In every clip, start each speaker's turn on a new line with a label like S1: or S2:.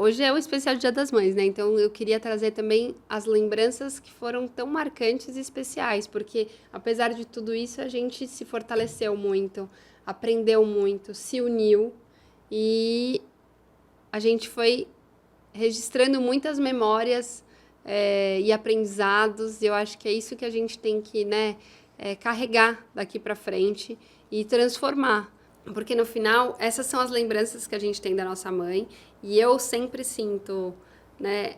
S1: hoje é o especial Dia das Mães, né? Então eu queria trazer também as lembranças que foram tão marcantes e especiais, porque apesar de tudo isso, a gente se fortaleceu muito, aprendeu muito, se uniu e a gente foi registrando muitas memórias e aprendizados. E eu acho que é isso que a gente tem que, né, carregar daqui para frente e transformar. Porque no final, essas são as lembranças que a gente tem da nossa mãe. E eu sempre sinto, né,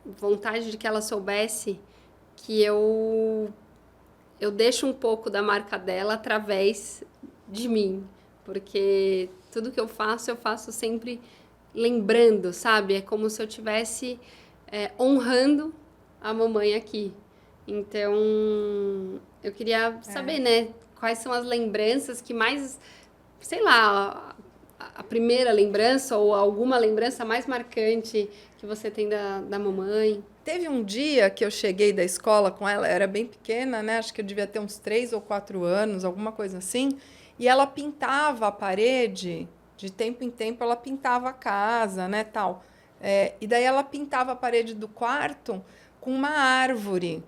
S1: vontade de que ela soubesse que eu deixo um pouco da marca dela através de mim. Porque tudo que eu faço sempre lembrando, sabe? É como se eu estivesse honrando a mamãe aqui. Então, eu queria saber, né? Quais são as lembranças que mais, sei lá, a primeira lembrança ou alguma lembrança mais marcante que você tem da mamãe?
S2: Teve um dia que eu cheguei da escola com ela, eu era bem pequena, né? Acho que eu devia ter uns 3 ou 4 anos, alguma coisa assim. E ela pintava a parede, de tempo em tempo ela pintava a casa, né, tal. E daí ela pintava a parede do quarto com uma árvore.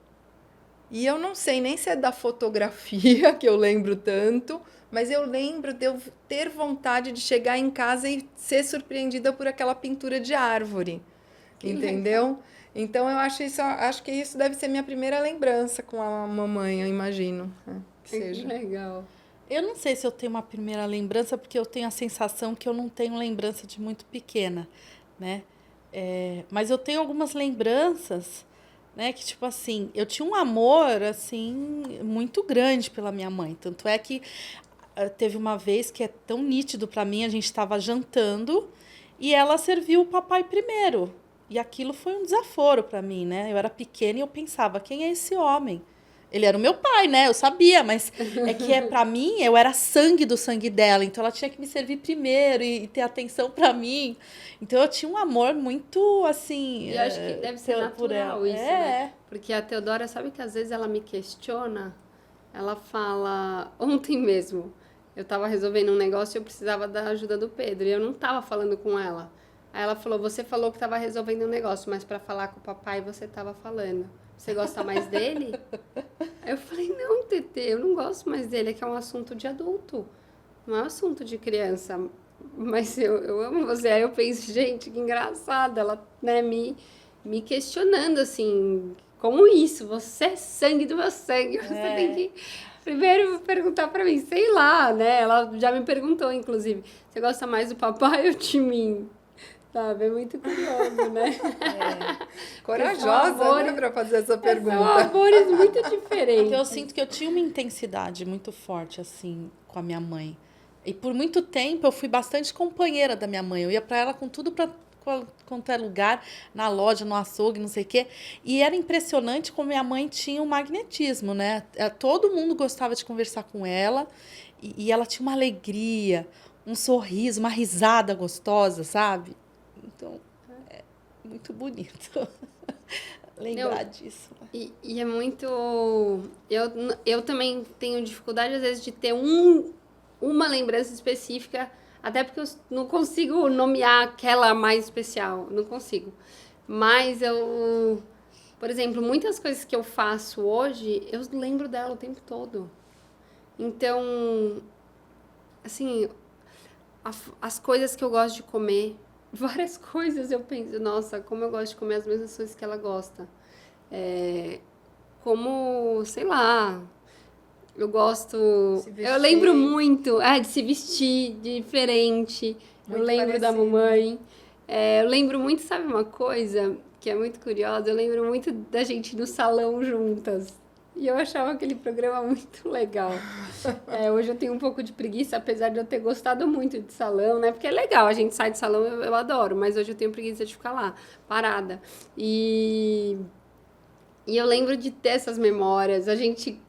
S2: E eu não sei nem se é da fotografia que eu lembro tanto, mas eu lembro de eu ter vontade de chegar em casa e ser surpreendida por aquela pintura de árvore.
S1: Que legal.
S2: Entendeu? Então eu acho que isso deve ser minha primeira lembrança com a mamãe, eu imagino, né, que
S1: Que
S2: seja.
S1: legal.
S3: Eu não sei se eu tenho uma primeira lembrança, porque eu tenho a sensação que eu não tenho lembrança de muito pequena, né? Mas eu tenho algumas lembranças, né? Que, tipo assim, eu tinha um amor, assim, muito grande pela minha mãe. Tanto é que teve uma vez que é tão nítido para mim, a gente estava jantando e ela serviu o papai primeiro. E aquilo foi um desaforo para mim, né? Eu era pequena e eu pensava, quem é esse homem? Ele era o meu pai, né? Eu sabia, mas é que para mim eu era sangue do sangue dela, então ela tinha que me servir primeiro e ter atenção para mim. Então eu tinha um amor muito assim
S1: E eu acho que deve ser
S3: por ela.
S1: natural isso, né? Porque a Teodora, sabe que às vezes ela me questiona? Ela fala, ontem mesmo, eu tava resolvendo um negócio e eu precisava da ajuda do Pedro, e eu não tava falando com ela. Aí ela falou, você falou que tava resolvendo um negócio, mas pra falar com o papai você tava falando. Você gosta mais dele? Aí eu falei, não, Tetê, eu não gosto mais dele, é que é um assunto de adulto, não é um assunto de criança. Mas eu amo você. Aí eu penso, gente, que engraçado, ela, né, me questionando assim, como isso? Você é sangue do meu sangue, você tem que primeiro perguntar pra mim, sei lá, né? Ela já me perguntou, inclusive, você gosta mais do papai ou de mim? Sabe, é muito curioso, né?
S2: Corajosa, né, para fazer essa
S1: São
S2: pergunta.
S1: amores muito
S3: Porque eu
S1: diferentes.
S3: sinto que eu tinha uma intensidade muito forte, assim, com a minha mãe. E por muito tempo eu fui bastante companheira da minha mãe. Eu ia para ela com tudo para quanto é lugar, na loja, no açougue, não sei o quê. E era impressionante como minha mãe tinha um magnetismo, né? Todo mundo gostava de conversar com ela. E ela tinha uma alegria, um sorriso, uma risada gostosa, sabe? Então, é muito bonito lembrar
S1: Eu,
S3: disso.
S1: e é muito. Eu também tenho dificuldade, às vezes, de ter uma lembrança específica, até porque eu não consigo nomear aquela mais especial, não consigo. Mas eu, por exemplo, muitas coisas que eu faço hoje, eu lembro dela o tempo todo. Então, assim, as coisas que eu gosto de comer, várias coisas eu penso, nossa, como eu gosto de comer as mesmas coisas que ela gosta. É, como, sei lá, eu gosto.
S2: Se
S1: Eu lembro
S2: vestir
S1: muito de se vestir diferente. Eu
S2: muito
S1: lembro da
S2: parecido, né?
S1: mamãe. Eu lembro muito, sabe uma coisa que é muito curiosa? Eu lembro muito da gente no salão juntas. E eu achava aquele programa muito legal. Hoje eu tenho um pouco de preguiça, apesar de eu ter gostado muito de salão, né? Porque é legal, a gente sai de salão, eu adoro, mas hoje eu tenho preguiça de ficar lá, parada. E eu lembro de ter essas memórias. A gente,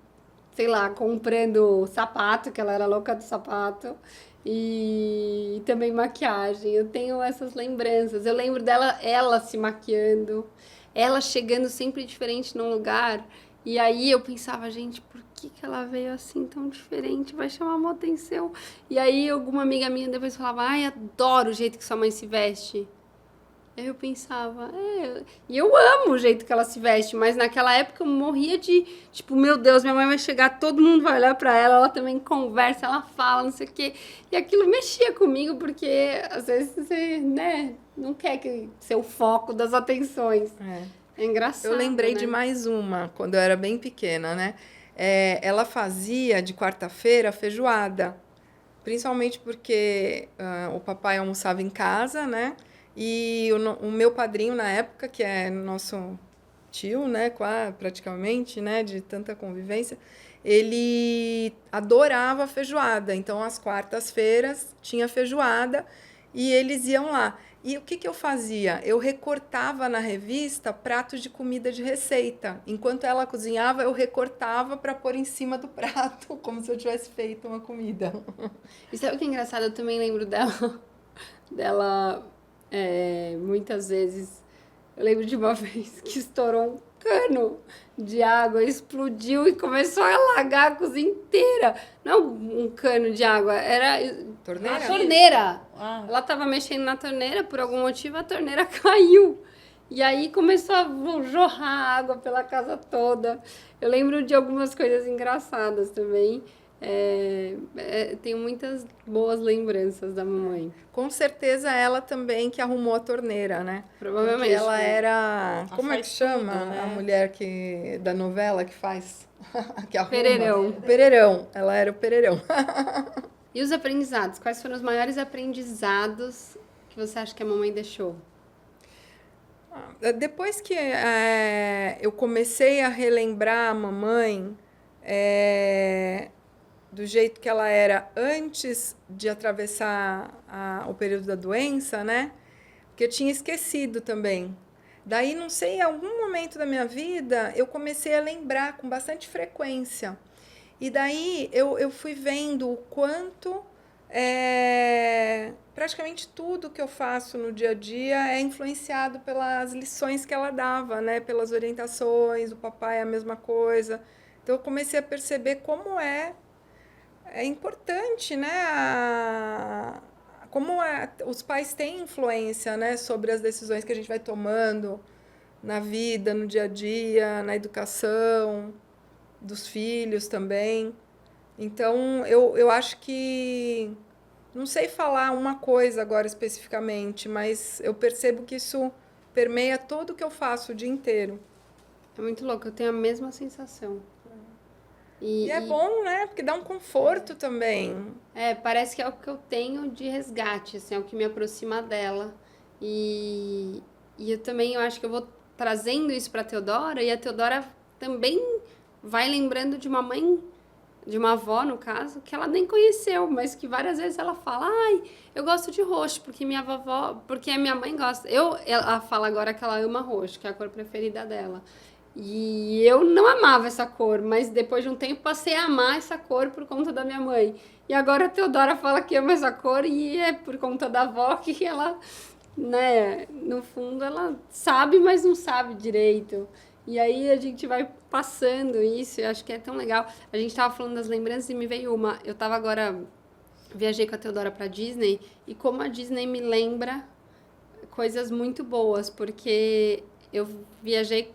S1: sei lá, comprando sapato, que ela era louca do sapato, e também maquiagem. Eu tenho essas lembranças. Eu lembro dela, ela se maquiando, ela chegando sempre diferente num lugar. E aí eu pensava, gente, por que ela veio assim tão diferente? Vai chamar uma atenção. E aí alguma amiga minha depois falava, ai, adoro o jeito que sua mãe se veste. Aí eu pensava, e eu amo o jeito que ela se veste, mas naquela época eu morria de, tipo, meu Deus, minha mãe vai chegar, todo mundo vai olhar pra ela, ela também conversa, ela fala, não sei o quê. E aquilo mexia comigo, porque às vezes você, né, não quer que ser o foco das atenções. É engraçado,
S2: Eu lembrei
S1: né?
S2: de mais uma, quando eu era bem pequena, né? Ela fazia de quarta-feira feijoada, principalmente porque o papai almoçava em casa, né? E o meu padrinho na época, que é nosso tio, né, praticamente, né, de tanta convivência, ele adorava feijoada. Então, às quartas-feiras tinha feijoada e eles iam lá. E o que que eu fazia? Eu recortava na revista pratos de comida de receita. Enquanto ela cozinhava, eu recortava para pôr em cima do prato, como se eu tivesse feito uma comida.
S1: E sabe o que é engraçado? Eu também lembro dela muitas vezes. Eu lembro de uma vez que estourou um cano de água, explodiu e começou a alagar a cozinha inteira. Não um cano de água, era
S2: Torneira?
S1: a torneira.
S3: Ah.
S1: Ela estava mexendo na torneira, por algum motivo a torneira caiu. E aí começou a jorrar água pela casa toda. Eu lembro de algumas coisas engraçadas também. Tenho muitas boas lembranças da mamãe.
S2: Com certeza ela também que arrumou a torneira, né?
S1: Provavelmente.
S2: Porque ela era... Como é que
S3: faz
S2: chama
S3: tudo, né?
S2: a mulher da novela que faz? Que arruma?
S1: Pereirão.
S2: O pereirão. Ela era o pereirão.
S1: E os aprendizados? Quais foram os maiores aprendizados que você acha que a mamãe deixou?
S2: Depois que eu comecei a relembrar a mamãe do jeito que ela era antes de atravessar o período da doença, né? Porque eu tinha esquecido também. Daí, não sei, em algum momento da minha vida, eu comecei a lembrar com bastante frequência. E daí eu fui vendo o quanto praticamente tudo que eu faço no dia a dia é influenciado pelas lições que ela dava, né? Pelas orientações, o papai é a mesma coisa. Então eu comecei a perceber como é importante, né? Como os pais têm influência, né, sobre as decisões que a gente vai tomando na vida, no dia a dia, na educação dos filhos também. Então, eu acho que... Não sei falar uma coisa agora especificamente, mas eu percebo que isso permeia tudo o que eu faço o dia inteiro.
S1: É muito louco, eu tenho a mesma sensação.
S2: E é bom, né? Porque dá um conforto também.
S1: Parece que é o que eu tenho de resgate, assim, é o que me aproxima dela. E eu também eu acho que eu vou trazendo isso para a Teodora, e a Teodora também vai lembrando de uma mãe, de uma avó, no caso, que ela nem conheceu, mas que várias vezes ela fala, ai, eu gosto de roxo, porque minha vovó, porque a minha mãe gosta. Ela fala agora que ela ama roxo, que é a cor preferida dela. E eu não amava essa cor, mas depois de um tempo passei a amar essa cor por conta da minha mãe. E agora a Teodora fala que ama essa cor e é por conta da avó que ela, né, no fundo ela sabe, mas não sabe direito. E aí a gente vai passando isso, eu acho que é tão legal. A gente tava falando das lembranças e me veio uma. Eu tava agora, viajei com a Teodora pra Disney e como a Disney me lembra coisas muito boas, porque eu viajei,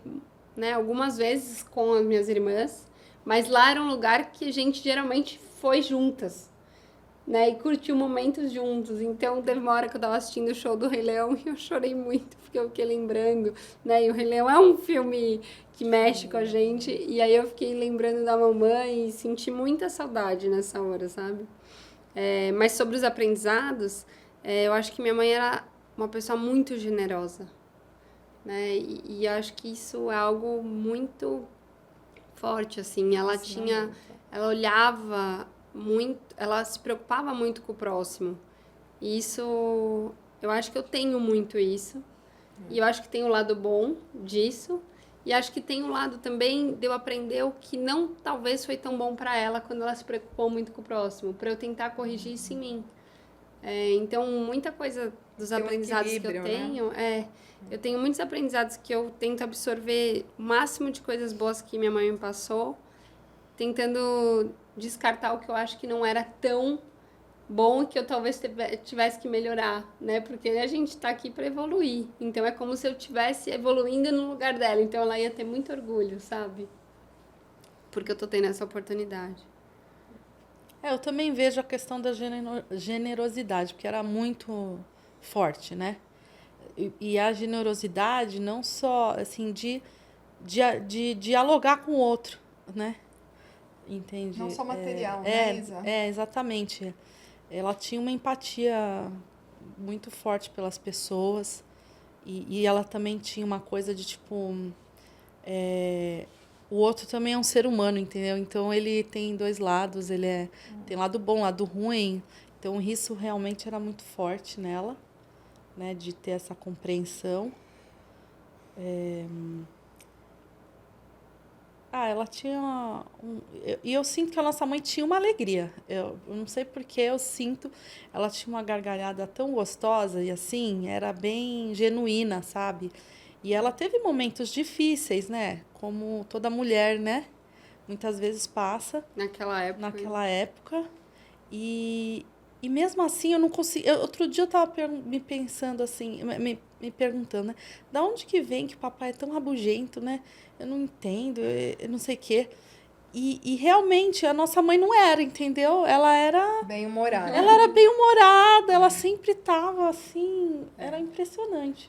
S1: né, algumas vezes com as minhas irmãs, mas lá era um lugar que a gente geralmente foi juntas, né, e curtiu momentos juntos. Então teve uma hora que eu tava assistindo o show do Rei Leão e eu chorei muito, porque eu fiquei lembrando, né, e o Rei Leão é um filme que mexe com a gente, e aí eu fiquei lembrando da mamãe e senti muita saudade nessa hora, sabe? Mas sobre os aprendizados, eu acho que minha mãe era uma pessoa muito generosa, né? E acho que isso é algo muito forte, assim. Ela olhava muito, ela se preocupava muito com o próximo. E isso, eu acho que eu tenho muito isso. E eu acho que tem o lado bom disso. E acho que tem o lado também de eu aprender o que não talvez foi tão bom para ela quando ela se preocupou muito com o próximo, para eu tentar corrigir isso em mim. Então, muita coisa dos aprendizados que eu tenho, né? Eu tenho muitos aprendizados que eu tento absorver o máximo de coisas boas que minha mãe me passou, tentando descartar o que eu acho que não era tão bom que eu talvez tivesse que melhorar, né? Porque a gente tá aqui para evoluir. Então é como se eu estivesse evoluindo no lugar dela. Então ela ia ter muito orgulho, sabe? Porque eu tô tendo essa oportunidade.
S3: Eu também vejo a questão da generosidade, porque era muito forte, né? E a generosidade não só, assim, de dialogar com o outro, né? Entende?
S2: Não só material, né, Isa?
S3: Exatamente. Ela tinha uma empatia muito forte pelas pessoas e ela também tinha uma coisa de, tipo, o outro também é um ser humano, entendeu? Então, ele tem dois lados, tem lado bom, lado ruim. Então, isso realmente era muito forte nela, né? De ter essa compreensão. Ela tinha... E eu sinto que a nossa mãe tinha uma alegria. Eu não sei porque eu sinto... Ela tinha uma gargalhada tão gostosa e, assim, era bem genuína, sabe? E ela teve momentos difíceis, né? Como toda mulher, né? Muitas vezes passa.
S1: Naquela
S3: época. E mesmo assim, eu não consigo... Outro dia eu estava me pensando assim, me perguntando, né? Da onde que vem que o papai é tão rabugento, né? Eu não entendo, eu não sei o quê. E realmente, a nossa mãe não era, entendeu? Ela era...
S2: Bem-humorada.
S3: Ela era bem-humorada, ela sempre estava assim... Era impressionante, né?